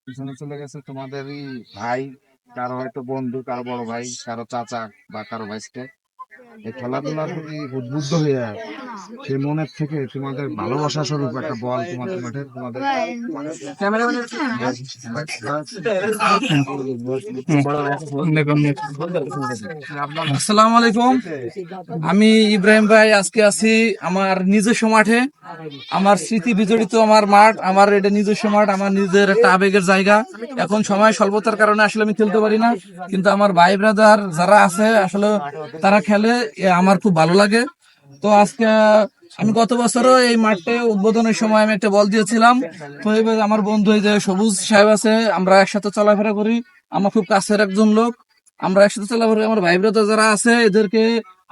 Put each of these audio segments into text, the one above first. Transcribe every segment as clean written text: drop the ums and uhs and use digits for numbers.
পিছনে চলে গেছে তোমাদেরই ভাই, কারো হয়তো বন্ধু, কারো বড় ভাই, কারো চাচা বা কারো ভাইস্তে। এই খেলাধুলার প্রতি উদ্বুদ্ধ হয়ে সেই মনের থেকে তোমাদের ভালোবাসা স্বরূপ একটা বল তোমাদের মাঠে তোমাদের আসসালামু আলাইকুম। আমি ইব্রাহিম ভাই, আজকে আছি আমার নিজস্ব মাঠে। আমার স্মৃতি বিজড়িত আমার মাঠ, আমার এটা নিজস্ব মাঠ, আমার নিজের একটা আবেগের জায়গা। এখন সময় স্বল্পতার কারণে আসলে আমি খেলতে পারি না, কিন্তু আমার ভাই ব্রাদার যারা আছে আসলে তারা খেলে, আমার খুব ভালো লাগে। তো আজকে আমি গত বছরও এই মাঠে উদ্বোধনের সময় আমি একটা বল দিয়েছিলাম। তো এবার আমার বন্ধু এই যে সবুজ সাহেব আছে, আমরা একসাথে চলাফেরা করি, আমার খুব কাছের একজন লোক। আমরা একসাথে চলাফেরা করি। আমার ভাই ব্রাদার যারা আছে এদেরকে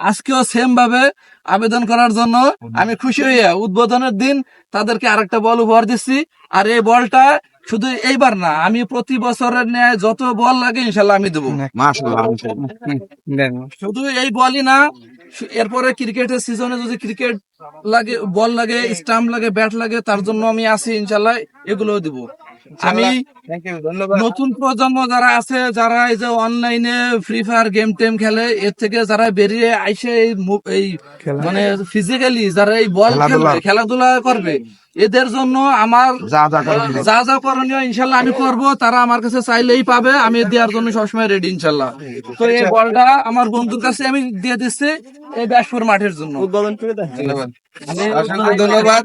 আজকেও সেম ভাবে আবেদন করার জন্য আমি খুশি হইয়া উদ্বোধনের দিন তাদেরকে আরেকটা বল উপহার দিচ্ছি। আর এই বলটা শুধু এইবার না, আমি প্রতি বছরের ন্যায় যত বল লাগে ইনশাল্লাহ আমি দেবো। শুধু এই বলই না, এরপরে ক্রিকেটের সিজনে যদি ক্রিকেট লাগে, বল লাগে, স্টাম্প লাগে, ব্যাট লাগে, তার জন্য আমি আছি ইনশাল্লাহ, এগুলোও দিব। আমি নতুন প্রজন্ম যারা আছে, যারা এই যে অনলাইনে ফ্রি ফায়ার গেম টেম খেলে, এর থেকে যারা বেরিয়ে আইসে এই মানে ফিজিক্যালি যারা এই বল খেলবে, খেলাধুলা করবে, এদের জন্য আমার যা যা করণীয় ইনশাল্লাহ আমি করব। তারা আমার কাছে চাইলেই পাবে, আমি দেওয়ার জন্য সবসময় রেডি ইনশাল্লাহ। তো এই বলটা আমার বন্ধুর কাছে আমি দিয়ে দিচ্ছি এই ব্যাসপুর মাঠের জন্য। ধন্যবাদ।